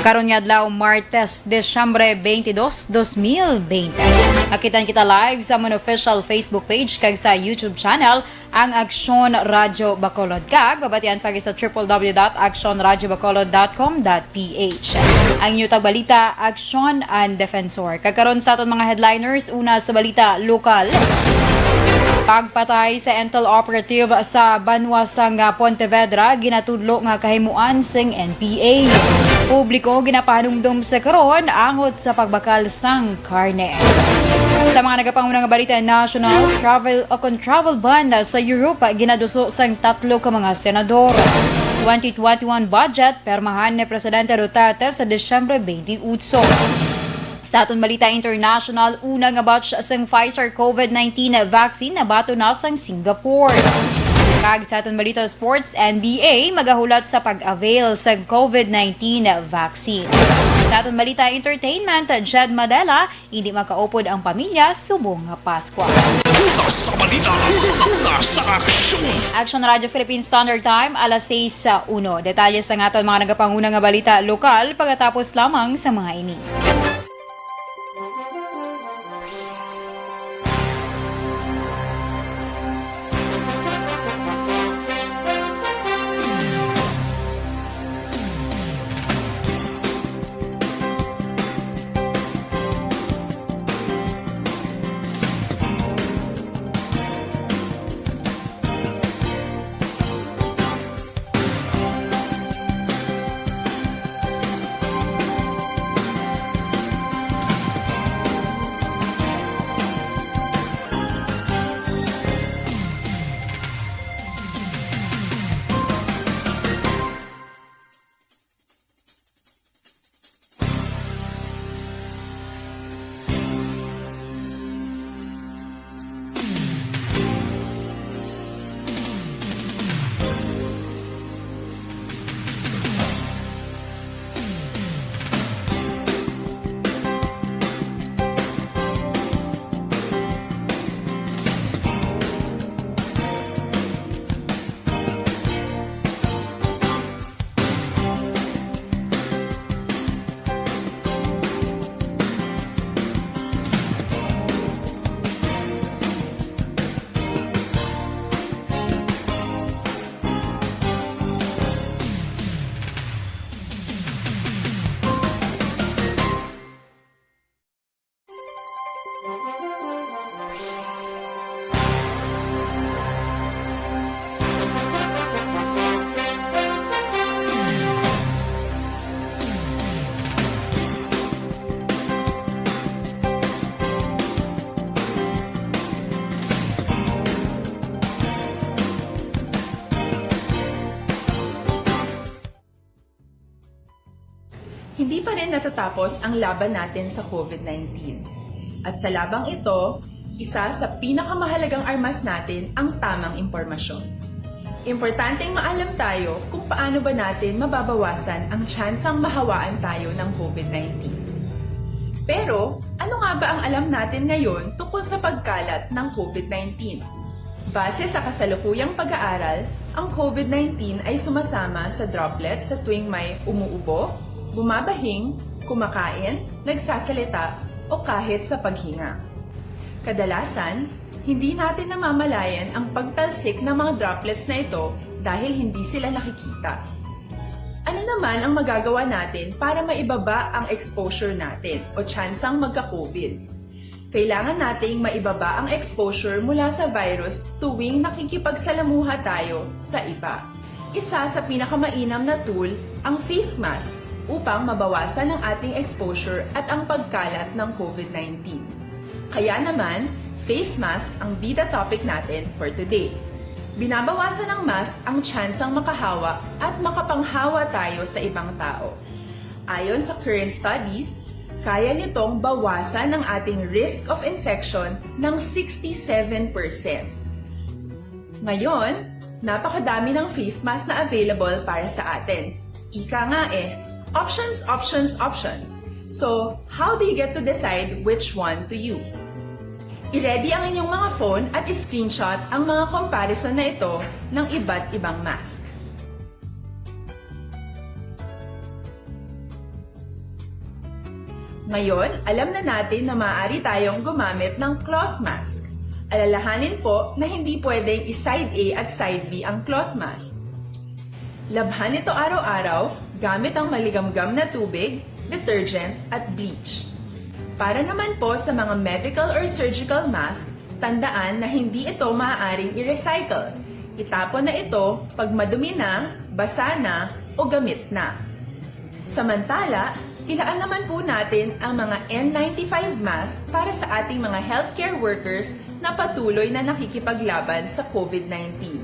Karon nga adlaw Martes, Desyembre 22, 2020. Makitan kita live sa among official Facebook page kag sa YouTube channel ang Aksyon Radyo Bacolod kag babatian pagi sa www.aksyonradyobacolod.com.ph. Ang inyong balita, Aksyon and Defensor. Kagkaron sa aton mga headliners, una sa balita lokal. Pagpatay sa Intel operative sa Banwasang Pontevedra, ginatudlo nga kahimuan sing NPA. Publiko ginapahanumdum sa karon angot sa pagbakal sang karne. Sa mga nagapangunang balita national, travel ban sa Europa ginaduso sang 3 ka mga senador. 2021 budget permahan ni Presidente Duterte sa Desyembre 28. Sa aton balita international, una nga batch sang Pfizer COVID-19 vaccine na bato na sang Singapore. Kag sa aton balita sports, NBA magahulat sa pag-avail sa COVID-19 vaccine. Sa aton balita entertainment, Jed Madela, hindi makaupod ang pamilya subong nga Pasko. Una sa balita, una sa aksyon. Action Radio Philippine Standard Time, alas 6:01. Detalye sa aton mga nagapangunang nga balita lokal pagkatapos lamang sa mga ini. Hindi pa rin natatapos ang laban natin sa COVID-19. At sa labang ito, isa sa pinakamahalagang armas natin ang tamang impormasyon. Importanteng maalam tayo kung paano ba natin mababawasan ang tsansang mahawaan tayo ng COVID-19. Pero, ano nga ba ang alam natin ngayon tungkol sa pagkalat ng COVID-19? Base sa kasalukuyang pag-aaral, ang COVID-19 ay sumasama sa droplets sa tuwing may umuubo, bumabahing, kumakain, nagsasalita, o kahit sa paghinga. Kadalasan, hindi natin namamalayan ang pagtalsik ng mga droplets na ito dahil hindi sila nakikita. Ano naman ang magagawa natin para maibaba ang exposure natin o tsansang magka-COVID? Kailangan nating maibaba ang exposure mula sa virus tuwing nakikipagsalamuha tayo sa iba. Isa sa pinakamainam na tool ang face mask upang mabawasan ang ating exposure at ang pagkalat ng COVID-19. Kaya naman, face mask ang bida topic natin for today. Binabawasan ng mask ang tsansang makahawa at makapanghawa tayo sa ibang tao. Ayon sa current studies, kaya nitong bawasan ang ating risk of infection ng 67%. Ngayon, napakadami ng face mask na available para sa atin. Ika nga options, options, options. So, how do you get to decide which one to use? I-ready ang inyong mga phone at i-screenshot ang mga comparison na ito ng iba't ibang mask. Ngayon, alam na natin na maaari tayong gumamit ng cloth mask. Alalahanin po na hindi pwedeng i-side A at side B ang cloth mask. Labhan ito araw-araw gamit ang maligamgam na tubig, detergent at bleach. Para naman po sa mga medical or surgical mask, tandaan na hindi ito maaaring i-recycle. Itapon na ito pag madumi na, basa na, o gamit na. Samantala, ilaan naman po natin ang mga N95 mask para sa ating mga healthcare workers na patuloy na nakikipaglaban sa COVID-19.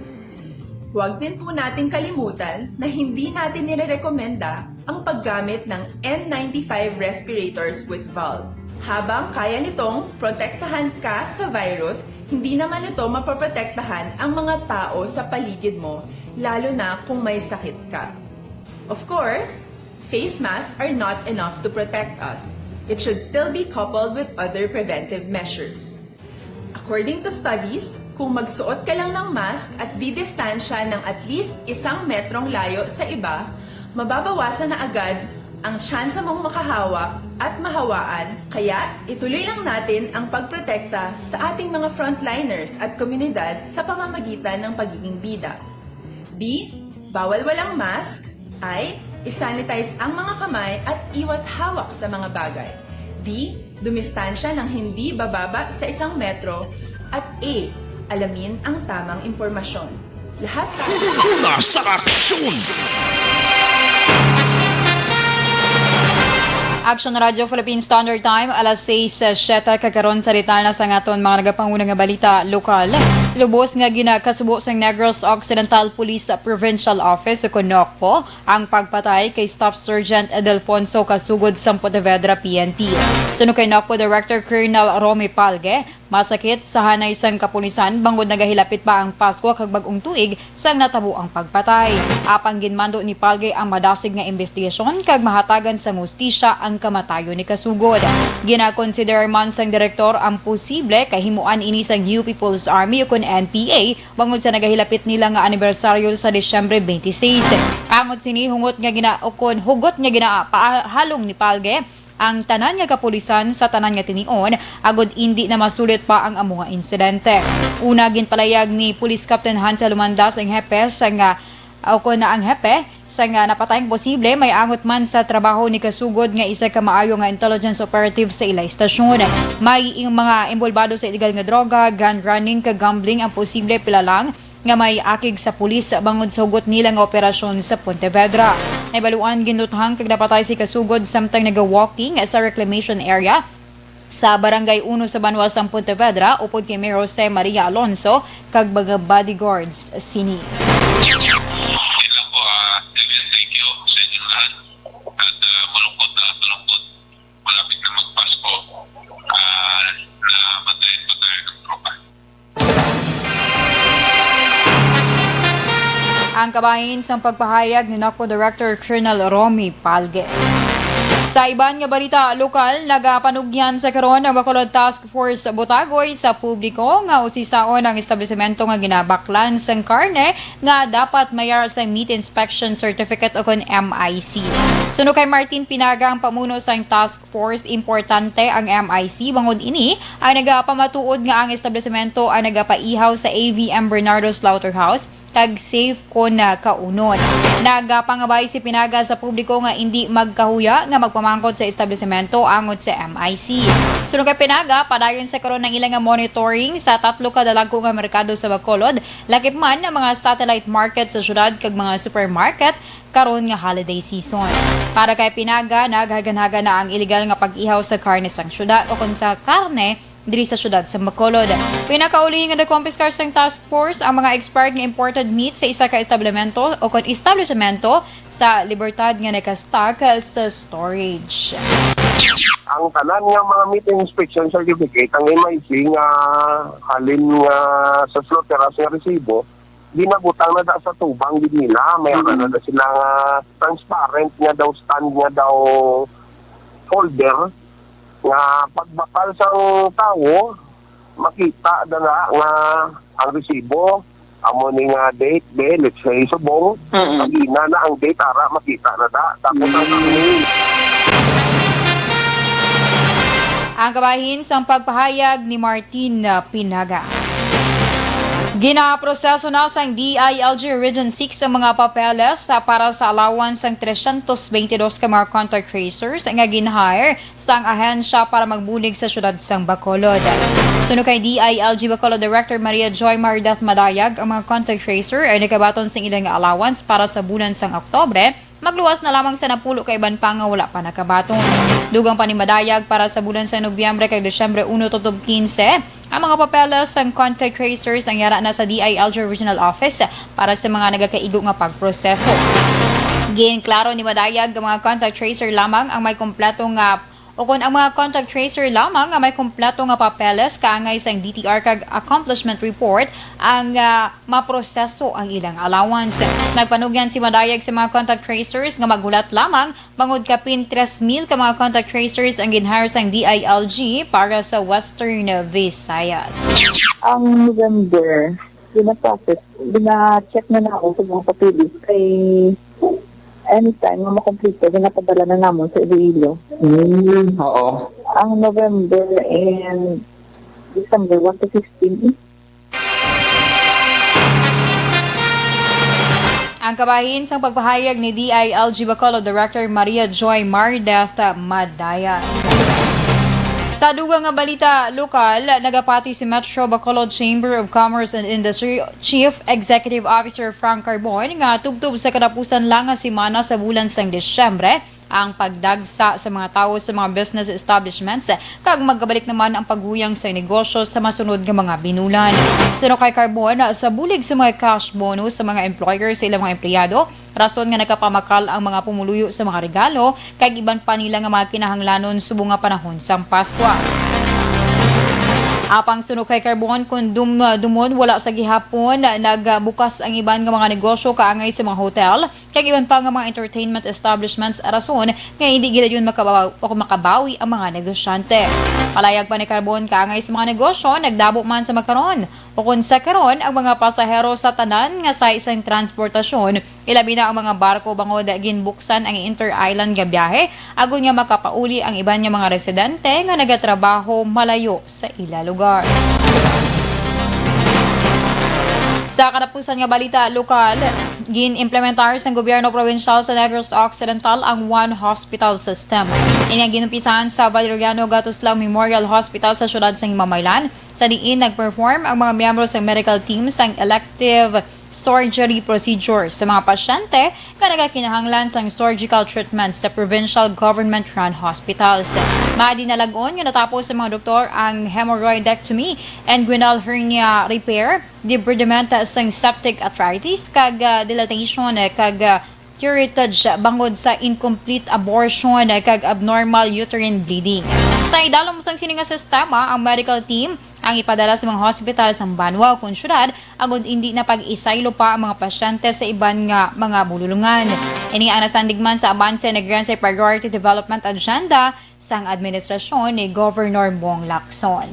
Huwag din po nating kalimutan na hindi natin nirerekomenda ang paggamit ng N95 respirators with valve. Habang kaya nitong protektahan ka sa virus, hindi naman ito mapoprotektahan ang mga tao sa paligid mo, lalo na kung may sakit ka. Of course, face masks are not enough to protect us. It should still be coupled with other preventive measures. According to studies, kung magsuot ka lang ng mask at didistansya ng at least 1 metrong layo sa iba, mababawasan na agad ang tsansa mong makahawak at mahawaan, kaya ituloy lang natin ang pagprotekta sa ating mga frontliners at komunidad sa pamamagitan ng pagiging bida. B. Bawal walang mask. I. Isanitize ang mga kamay at iwas hawak sa mga bagay. D. Dumistansya ng hindi bababa sa 1 metro. At A. Alamin ang tamang impormasyon. Lahat Nasa aksyon! Aksyon Radio Philippine Standard Time, alas 6:07 kakaron sa rital na sa ngaton mga nagapanguna nga balita lokal. Lubos nga ginakasubo sa Negros Occidental Police Provincial Office sa Conocpo ang pagpatay kay Staff Sergeant Defensor kasugod sa Pontevedra PNP. Suno kay Nocpo Director Colonel Romy Palge, masakit sa hanay sang kapulisan bangod nagahilapit pa ang Pasko kag bag-ong tuig sang natabo ang pagpatay. Apang ginmando ni Palge ang madasig nga investigasyon kag mahatagan sa hustisya ang kamatayon ni kasugod. Ginakonsider man sang direktor ang posible kahimuan ini sang New People's Army o NPA bangod sa nagahilapit nila nga anibersaryo sa Disyembre 26. Amot sini hugot nga ginapahalong ni Palge ang tanan nga kapulisan sa tanan nga tinion agod hindi na masulit pa ang among insidente. Una ginpalayag ni Police Captain Hansel Lumandas ang hepe sa nga napatayang posible may angot man sa trabaho ni kasugod nga isa ka maayo nga intelligence operative sa ilay istasyon. May mga imbolbado sa illegal nga droga, gun running, kag gambling ang posible pila lang nga may akig sa pulis bangod sa hugot nila nga operasyon sa Pontevedra. Naibaluan ginuthang kag napatay si kasugod samtang naga-walking sa reclamation area sa Barangay 1 sa Banwasang Pontevedra upod kay Mayor Jose Maria Alonso kag mga bodyguards sini. Thank you sa inyo lahat at malungkot na malapit na magpasko na matayin pa tayo ng tropa. Ang kabahin sa pagpahayag ni NACPO Director Colonel Romy Palge. Sa iban nga balita lokal, nagapanugyan sa karon ang Bacolod Task Force Botagoy sa publiko nga usisaon ang establishmento nga ginabaklan sang karne nga dapat mayar sa meat inspection certificate o kon MIC. Suno kay Martin Pinaga ang pamuno sa task force, importante ang MIC bangod ini ang nagapamatuod nga ang establishmento ang nagapaihaw sa AVM Bernardo Slaughterhouse kag safe ko na kaunon. Nagapangabay si Pinaga sa publiko nga hindi magkahuya nga magpamangkot sa establishmento angot sa MIC. Sunod kay Pinaga, padayon sa karon ng ilang nga monitoring sa 3 ka dalago nga merkado sa Bacolod, lakip man ang mga satellite market sa syudad kag mga supermarket karon nga holiday season. Para kay Pinaga, naghaganhaga na ang illegal nga pag-ihaw sa karne sang syudad o kung sa karne diri sa syudad sa Bacolod. Pinakauli nga nakompiskar sang task force ang mga expired nga imported meat sa isa ka establishmento o kon establishmento sa Libertad nga nakastock sa storage. Ang tanan nga mga meat inspection certificate ang MIC nga halin nga sa slaughterhouse nga resibo ginabutang na sa tubang din nila may na sila nga transparent nga daw stand nga daw folder nga pagbakal sang tao makita na nga ang resibo amo ni nga date let's say subong magina na ang date ara makita na da tapos ang Ang kabahin sa pagpahayag ni Martin Pinaga. Ginaproseso na sa DILG Region 6 ang mga papeles para sa allowance ng 322 ka mga contact tracers nga ginhire sa ahensya para magbulig sa syudad sang Bacolod. Suno kay DILG Bacolod Director Maria Joy Mardath Madayag, ang mga contact tracer ay nakabaton sa ilang allowance para sa bulan sang Oktobre, magluwas na lamang sa napulo kay iban pa nga wala pa nakabaton. Dugang pa ni Madayag para sa bulan sa Nobyembre kay Desyembre 1 to 15, ang mga papeles ng contact tracers ang yara na sa DILG Regional Office para sa mga nagakaigo nga pagproseso. Klaro ni Madayag ang mga contact tracer lamang ang may kompleto nga o kung ang mga contact tracer lamang ang may kompleto nga papeles kaangay sa DTR kag accomplishment report ang maproseso ang ilang allowance. Nagpanugyan si Madayag sa mga contact tracers nga maghulat lamang bangod kapin 3,000 ka mga contact tracers ang ginhire sa DILG para sa Western Visayas. Ang November, gina-check na ako sa mga papilis kay anytime na makomplete, ginapadala na naman sa Iloilo. Oo. Ang November and December 1 to 15. Ang kabahin sa pagpahayag ni DILG Bacolod Director Maria Joy Mardath Madaya. Sa dugang nga balita lokal, nagapati si Metro Bacolod Chamber of Commerce and Industry Chief Executive Officer Frank Carbon nga tubtub sa katapusan lang nga simana sa bulan sang Desyembre ang pagdagsa sa mga tao sa mga business establishments kag magkabalik naman ang paghuyang sa negosyo sa masunod nga mga binulan. Suno kay Carbon, sa bulig sa mga cash bonus sa mga employer sa ilang mga empleyado, rason nga nakapamakal ang mga pumuluyo sa mga regalo kag iban pa nila nga mga kinahanglanon subong nga panahon sang Pasko. Apang suno kay Carbon, kung dumon wala sa gihapon, nagbukas ang iban nga mga negosyo kaangay sa mga hotel, kag iban pa nga mga entertainment establishments rason nga hindi gila yun makabawi ang mga negosyante. Palayag pa ni Carbon kaangay sa mga negosyo, nagdabo man sa makaron. O kung sa karon, ang mga pasahero sa tanan nga sa isang transportasyon, ilabi na ang mga barko bangod ginbuksan ang inter-island nga biyahe, agon nga makapauli ang iban nga mga residente nga nagatrabaho malayo sa ila lugar. Sa katapusan nga balita lokal, gin-implementar sa gobyerno provincial sa Negros Occidental ang One Hospital System. Ini ang ginumpisahan sa Valeriano Gatuslaw Memorial Hospital sa syudad sa Himamaylan. Sa diin nag-perform ang mga miyembro sa medical team sa elective surgery procedures sa mga pasyente na nagakinahanglan sa surgical treatments sa provincial government-run hospitals. Maadi na lagon nga natapos sa mga doktor ang hemorrhoidectomy, inguinal hernia repair, debridement sa septic arthritis, kag dilatation kag curettage bangod sa incomplete abortion kag abnormal uterine bleeding. Sa idalom sang sininga sistema, ang medical team ang ipadala sa mga hospital sa Banwa kung syudad, agod hindi na pag-isaylo pa ang mga pasyente sa iban nga mga bululungan. Ini ang nasandigman sa abanse na Grand sa Priority Development Agenda sang administrasyon ni Governor Bong Lacson.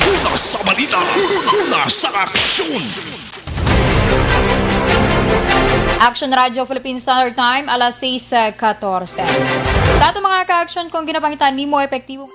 Una sa balita, una sa aksyon. Action Radio Philippine Standard Time, alas 6:14. Sa ato mga ka-action, kung ginapangitan nimo epektibo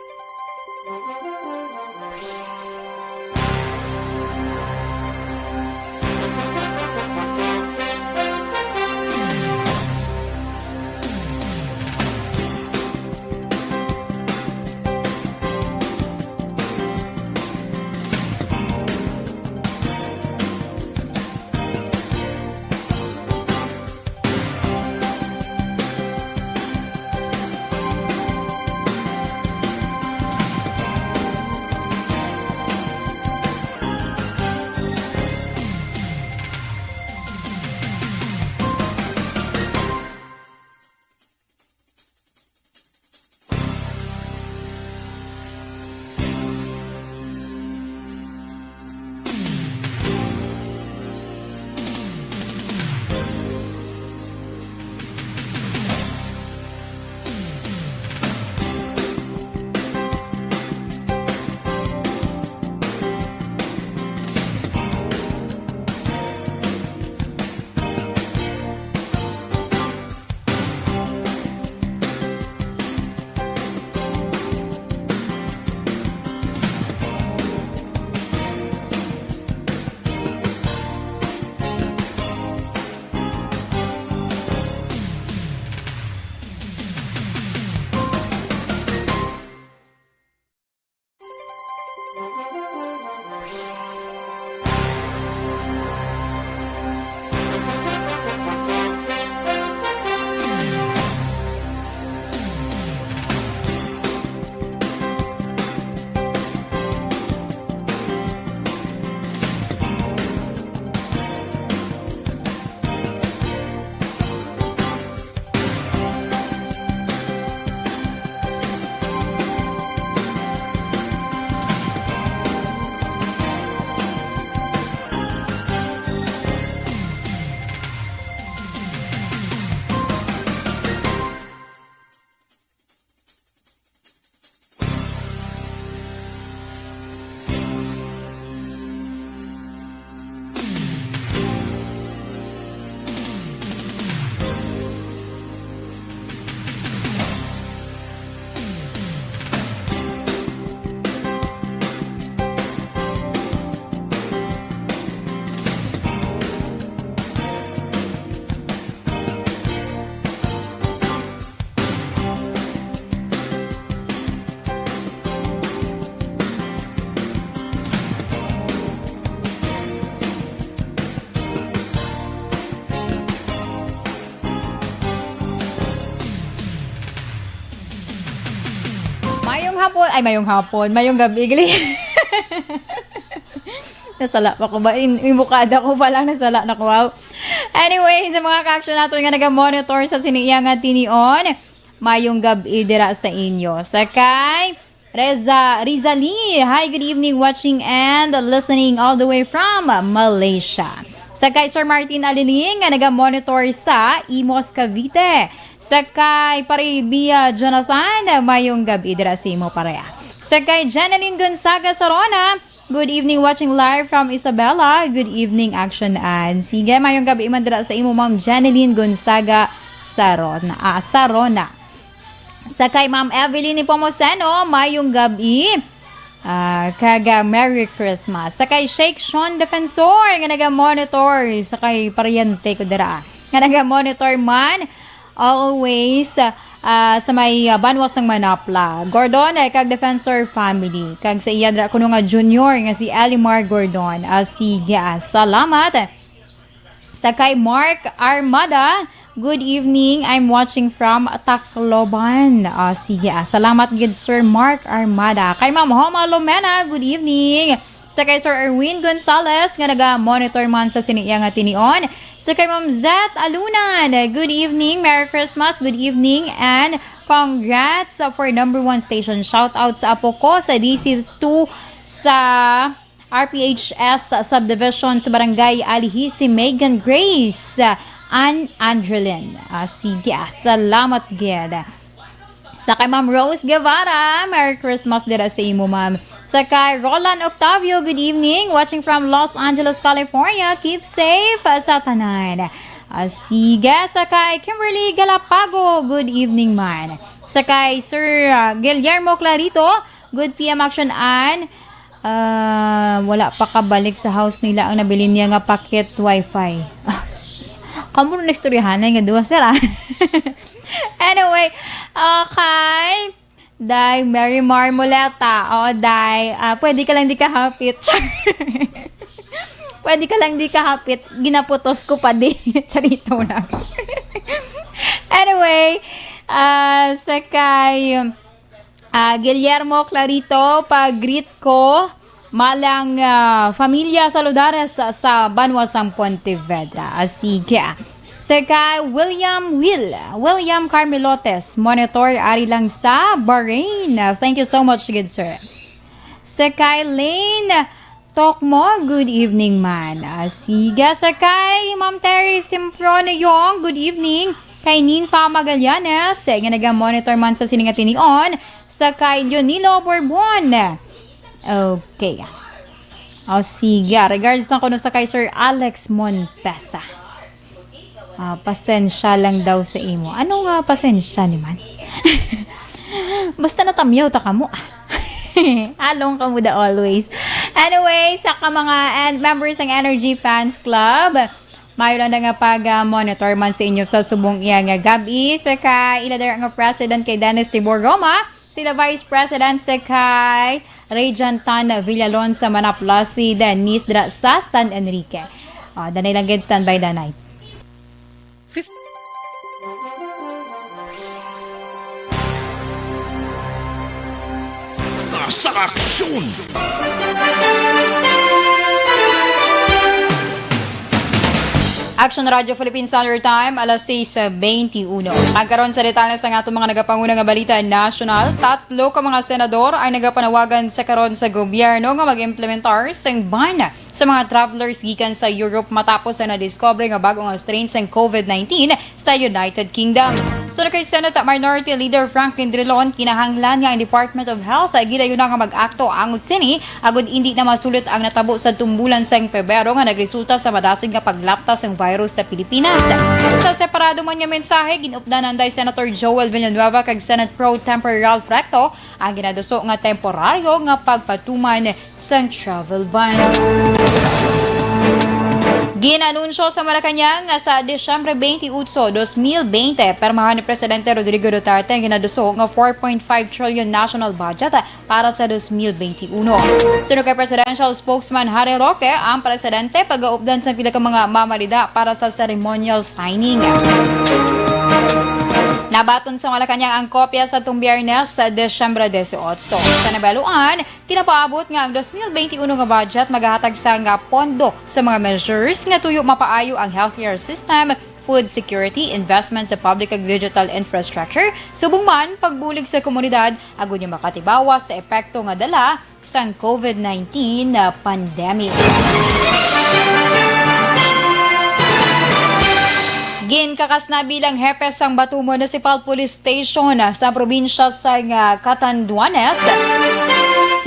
Mayong hapon, mayong gabi. Gali. Nasala pa ko ba? Imukada ko pa lang, nasala na ko. Wow. Anyway, sa mga ka-action nato nga nag-monitor sa siniyang tinion, mayong gabi dira sa inyo. Sakay, Rizali, hi, good evening, watching and listening all the way from Malaysia. Sakay, Sir Martin Aliling, nga nag-monitor sa Imos, Cavite. Sakay, Paribia Jonathan, mayong gabi dira sa imo pareha. Sakay, Janeline Gonzaga Sarona, good evening, watching live from Isabela. Good evening, Aksyon and sige, mayong gabi man dira sa imo, Ma'am Janeline Gonzaga Sarona. Sakay, Ma'am Evelyn Pomoseno, mayong gabi. Kaga Merry Christmas. Sakay, Sheikh Sean Defensor, nga naga-monitor. Sakay, paryente ko dira. Nga naga-monitor man, always, sa may banwas ng Manapla. Gordon, kag Defensor family. Kag sa iya dira kuno nga junior, nga si Elimar Gordon. Sige, salamat. Sakay, Mark Armada, good evening. I'm watching from Tacloban. Sige, salamat good Sir Mark Armada. Kay Ma'am Homa Lomena, good evening. Sakay, Sir Erwin Gonzalez, nga naga-monitor man sa siniyang tinion. Sakay, Ma'am Zet Alunan, good evening. Merry Christmas, good evening, and congrats for number 1 station. Shout out sa apo ko sa DC2 sa RPHS subdivision sa Barangay Alihisi, Megan Grace Andrelin. Sige, salamat gid. Sakay, Ma'am Rose Guevara, Merry Christmas dira sa imo, Ma'am. Sakay, Roland Octavio, good evening. Watching from Los Angeles, California. Keep safe sa tanan. Sige, sakay, Kimberly Galapago, good evening, man. Sakay, Sir Guillermo Clarito, good PM Action and wala pa kabalik sa house nila ang nabili niya nga packet wifi. Kamu na istoryahan na nga duwa, sir. Anyway, okay. Day, Mary Marmoleta. Day, pwede ka lang di kahapit. Pwede ka lang di kahapit. Ginaputos ko pa di. Charito na. Anyway, sakay, Guillermo Clarito, pag-greet ko, malang familia saludares sa Banwasang Pontevedra. Sige. Sakay, William Carmelotes, monitor ari lang sa Bahrain. Thank you so much, good sir. Sakay, Lane Tokmo, good evening, man. Sige. Sakay, Ma'am Terry Simproneyong, good evening. Kay Ninfa Magallanes, nga naga-monitor man sa siningatinion. Sakay, Leonilo Borbon. Okay. Sige. Regards na ko sa kay Sir Alex Montesa. Pasensya lang daw sa imo. Ano nga pasensya ni man? Basta natamyaw ta kamo. Along kamo da always. Anyway, sa mga members ng Energy Fans Club, mayroon na nga pag-monitor man sa inyo sa subong iya nga gabi. Saka iladar nga President kay Dennis Tibor Roma, sila Vice President sa kay Regent Tan Villalon sa Manapla, si Denise dra sa San Enrique. Danay lang get stand by the night. Sa aksyon! Action Radio Philippine Standard Time, alas 6:21. Nagkaroon sa detalye sa atong mga nagapangunang nga balita national, 3 ka mga senador ay nagapanawagan sa karon sa gobyerno nga mag-implementar sang ban sa mga travelers gikan sa Europe matapos na na-discover nga bagong strain sang COVID-19 sa United Kingdom. So kay Senate Minority Leader Franklin Drilon, kinahanglan nga ang Department of Health gilayon nga mag-akto ang sini agud hindi na masulit ang natabo sa tumbulan sang Pebrero nga nagresulta sa madasig nga paglaptas ng virus sa Pilipinas. Sa separado man nga mensahe, ginupdanan day Senator Joel Villanueva kag Senate Pro Tempore Ralph Recto ang ginaduso nga temporaryo nga pagpatuman sa travel ban. Ginanunsyo sa Malacanang nga sa Disyembre 28, 2020, permahan ni Presidente Rodrigo Duterte ang ginaduso nga 4.5 trillion national budget para sa 2021. Sunod kay Presidential Spokesman Harry Roque, ang Presidente pag-aupdan sa pila ka mga mamalida para sa ceremonial signing. Nabaton sa Malacanang ang kopya sa itong Biyernes sa Desyembre 18. Sa nabaluan, kinapaabot nga ang 2021 nga budget maghahatag sa nga pondo sa mga measures nga tuyo mapaayo ang healthcare system, food security, investment sa public ag digital infrastructure, subong man pagbulig sa komunidad agon niya makatibawas sa epekto nga dala sang COVID-19 na pandemic. Ginkakas na bilang hepe sang Batu Municipal Police Station sa probinsya sa Catanduanes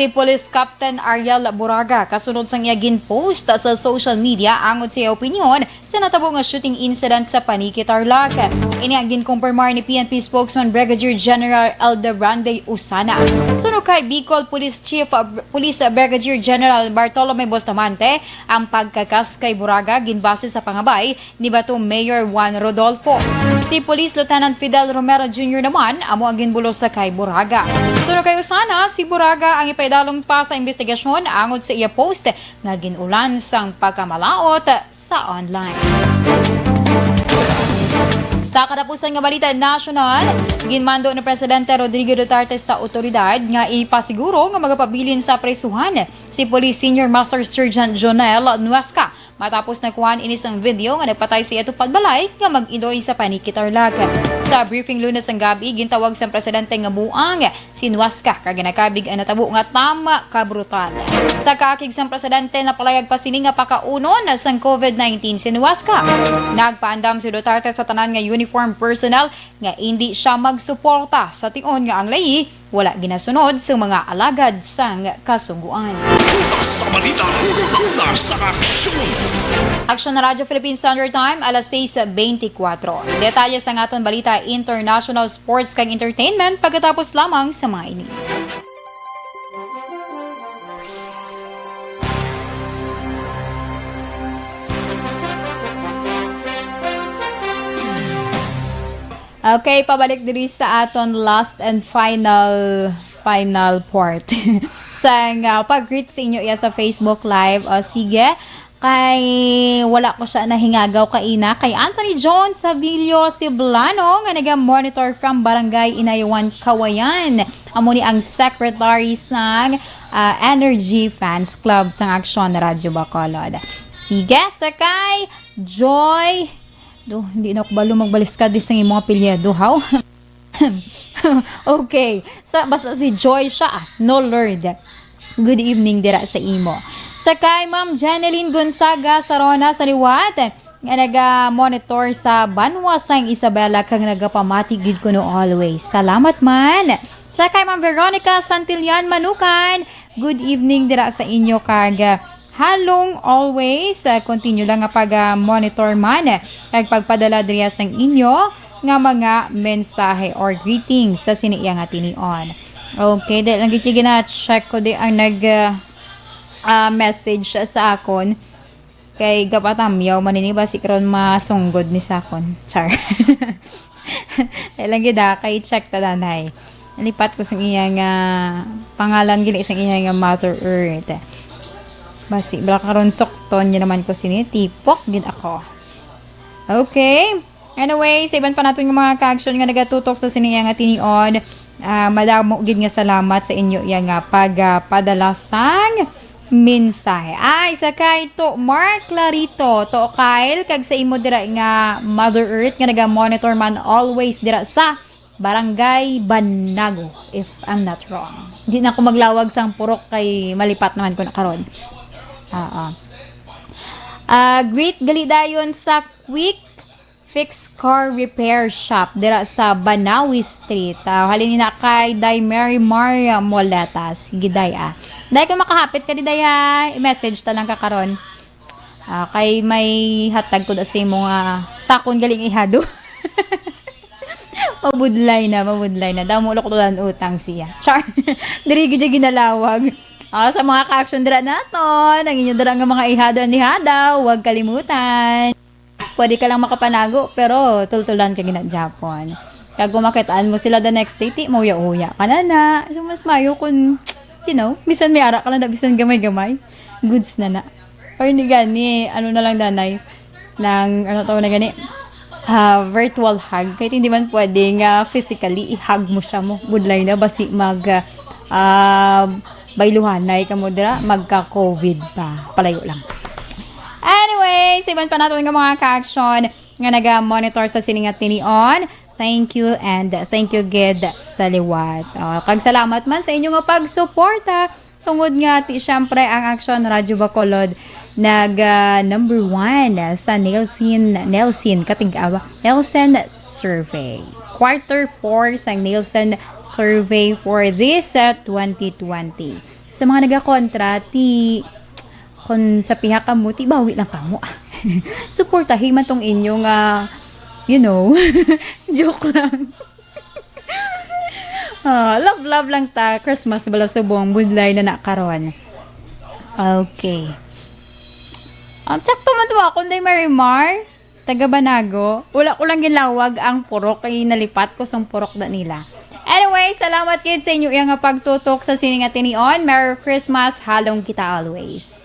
si Police Captain Ariel Buraga kasunod sang iyagin post sa social media angod sa opinion sa natabo nga shooting incident sa Paniki, Tarlac. Ini ang ginkumpirmar ni PNP spokesman Brigadier General Aldebrande Usana. Sunod kay Bicol Police Chief Police Brigadier General Bartolome Bustamante, ang pagkakas kay Buraga ginbase sa pangabay ni Batu Mayor Juan Rodolfo. Si Police Lieutenant Fidel Romero Jr. naman amo ang ginbulos sa kay Buraga. Sunod kay Usana, si Buraga ang ipaidalong pa sa investigasyon angod sa iya post nga ginulan sang pagkamalaot sa online. Sa katapusan nga balita national, ginmando ni Presidente Rodrigo Duterte sa otoridad nga ipasiguro nga magapabilin sa presuhan si Police Senior Master Sergeant Jonel Nuesca matapos nakuhaan inis ang video nga nagpatay si Eto Padbalay nga mag-iloy sa Paniki, Tarlac. Sa briefing Lunes ang gabi, gintawag sa Presidente nga buang si Nuesca kag ginakabig ang natabo nga tama ka brutal. Sa kakig sa Presidente na palayag pa sini nga pakaunon sang COVID-19 si Nuesca. Nagpaandam si Duterte sa tanan nga uniform personnel nga hindi siya magsuporta sa tion nga ang layi wala ginasunod sa mga alagad sang kasungguan. Sa balita, sa aksyon. Aksyon na Radyo Philippine Standard Time, alas 6:24. Detalye sa aton balita international sports kag entertainment pagkatapos lamang sa mga ini. Okay, pabalik diri sa aton last and final part sa pag-greet sa inyo iya sa Facebook Live. O sige, kay wala ko siya nahingagaw kaina kay Anthony John Sabilio Siblano nga naga-monitor from Barangay Inayawan, Kawayan. Amo ni ang secretary sang Energy Fans Club sang Aksyon na Radyo Bacolod. Sige, sakay Joy. Hindi na ako balo magbaliskad sa imong apelyido, how? Okay. Basta si Joy siya, no Lord. Good evening dira sa imo. Sakay Ma'am Janeline Gonzaga Sarona sa liwat nga naga-monitor sa Banwa sang Isabela kag nagapamati gid ko no always. Salamat man. Sakay Ma'am Veronica Santillan Manukan. Good evening dira sa inyo kag halong always, continue lang nga pag-monitor man kag pagpadala diriya sang inyo nga mga mensahe or greetings sa siniya nga tinion. Okay, dahil lang giti na-check ko di ang message sa akon kay gapatamyaw maniniba si karon masunggod ni sakon. Char. Dahil lang gida kay check ta danay. Nalipat ko sa iyang pangalan gili sa iyang Mother Earth. Basi, karon sokton niya naman ko sinitipok din ako. Okay. Anyway, sa iban pa natin yung mga ka-action nga nagatutok sa siniya nga tinion. Madamo gid nga salamat sa inyo yang pagpadala sang mensahe. Ay, sakay to Mark Clarito, to Kyle, kag sa imo dira nga Mother Earth nga naga-monitor man always dira sa Barangay Banago, if I'm not wrong. Hindi na ako maglawag sang purok kay malipat naman ko na karon. Great gali dayon sa Quick Fix Car Repair Shop dira sa Banawi Street. Halin na kay Day Mary Maria Moletas. Giday Day ko makahapit ka di day i-message ta lang ka karon. Kay may hatag ko da sa mga sakon galing ihado. Mabudlay na. Damo ko tulan utang siya. Char. Diri gid ginalawag. Sa mga ka-action dira naton, ang inyo dira nga mga ihada, huwag kalimutan. Pwede ka lang makapanago, pero tultulan ka gina Japon. Kag kumakitaan mo sila the next day, ti mo uya kanana. So mas mayo kun, bisan may ara ka na, bisan gamay-gamay. Goods na. Or ni gani, ano na lang danay, nang, na gani, virtual hug. Kahit hindi man pwedeng physically, i-hug mo siya mo. Budlay na basi bayluhanay ka mo dira, magka-COVID pa. Palayo lang. Anyway, siban pa natin ng mga ka-aksyon nga naga-monitor sa siningat ni On. Thank you and thank you gid sa liwat. Kag salamat man sa inyo nga pagsuporta. Tungod nga syempre ang Aksyon Radyo Bacolod number 1 sa Nielsen survey. Quarter 4 sa Nielsen survey for this 2020. Sa mga nagakontra kung sa pihak mo, bawi lang kamo. Suportahin man tong inyong joke lang. Love lang ta. Christmas bala subong budlay na nakaroon. Okay. Sakto man to ako day Marimar, taga Banago. Wala ko lang ginlawag ang purok kay nalipat ko sang purok da nila. Anyway, salamat kids sa inyo yang pagtutok sa siningat ni On. Merry Christmas, halong kita always.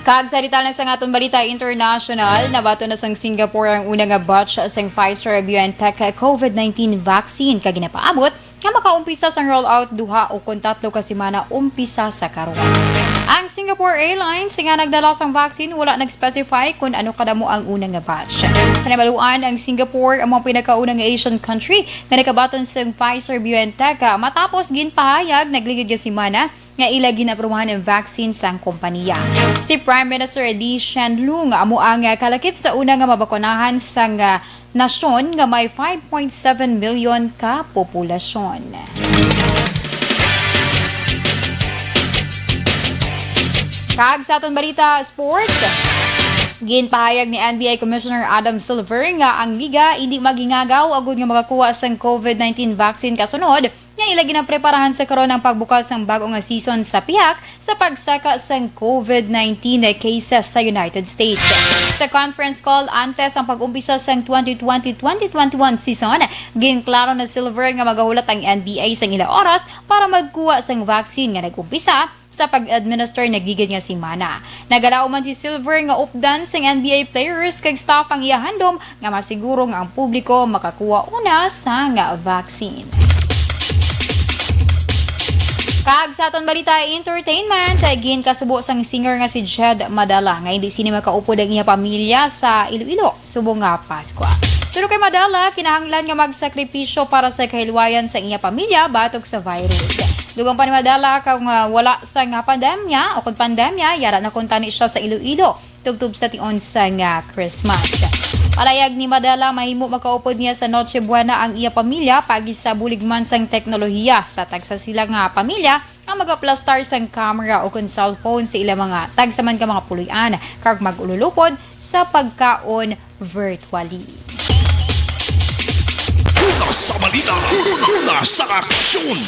Kag sa lang sa aton balita international, nabato na sang Singapore ang unang batch sang Pfizer-BioNTech COVID-19 vaccine kag ginapaabot nga makaumpisa sang rollout duha o kun tatlo ka semana umpisa sa karon. Ang Singapore Airlines nga nagdala sang vaccine wala nag-specify kung ano kadamo ang unang batch. Kanabaluan ang Singapore ang mga pinakaunang Asian country nga nakabaton sang Pfizer-BioNTech matapos ginpahayag nagligid ka semana nga ila ginaprumahan ng vaccine sang kompanya. Si Prime Minister Lee Hsien Loong amo ang kalakip sa una nga mabakunahan sang nasyon nga may 5.7 million ka populasyon. Kag sa aton balita sports, ginpahayag ni NBA Commissioner Adam Silver nga ang liga hindi magingagaw agud nga makakuha sang COVID-19 vaccine kasunod nga ila ginapreparahan sa karon ang pagbukas ng bagong nga season sa pihak sa pagsaka sang COVID-19 cases sa United States. Sa conference call antes ang pag-umpisa sang 2020-2021 season, ginklaro na Silver nga magahulat ang NBA sang ila oras para magkuha sang vaccine nga nag-umpisa sa pag-administer nagigid nga semana. Nagalaw man si Silver nga updan sang NBA players kag staff ang iyahandom nga masiguro nga ang publiko makakuha una sa nga vaccine. Kag sa aton balita entertainment, gin kasubo sang singer nga si Jed Madala nga hindi sini makaupod ang iya pamilya sa Iloilo subong nga Pasko. Pero kay Madala, kinahanglan nga magsakripisyo para sa kahilwayan sa iya pamilya batok sa virus. Dugang pa ni Madala kung wala sa nga pandemya o kung pandemya, yara na kuntani siya sa Iloilo tugtub sa tion sa nga Christmas. Palayag ni Madala, mahimo makaupod niya sa Noche Buena ang iya pamilya pagi sa buligman sang teknolohiya sa tagsa sila nga pamilya ang mag-aplastar sang camera o kung cellphone sa ilang mga tagsaman ka mga puloy-an kag mag-ululupod sa pagkaon virtually. Una sa balita, una sa aksyon.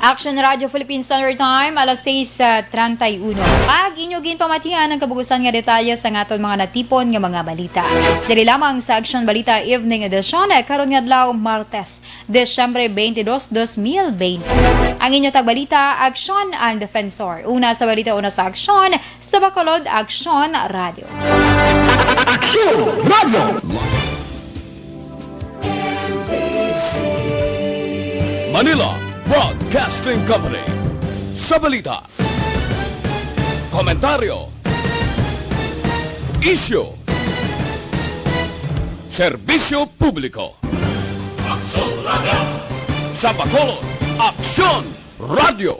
Action Radio Philippine Standard Time, alas 6:31. Pag inyogin pamatihan ang kabugusan nga detalye sa ngaton mga natipon nga mga balita. Dili lamang sa Action Balita Evening Edition, karon nga adlaw Martes, Desyembre 22, 2020. Ang inyo tagbalita, Aksyon ang Defensor. Una sa balita, una sa Aksyon, sa Bacolod, Aksyon Radio. Aksyon Radio! Manila Broadcasting Company. Sa balita, komentaryo, isyu, serbisyo publiko. Aksyon Radio! Sa Bacolod, Aksyon Radio!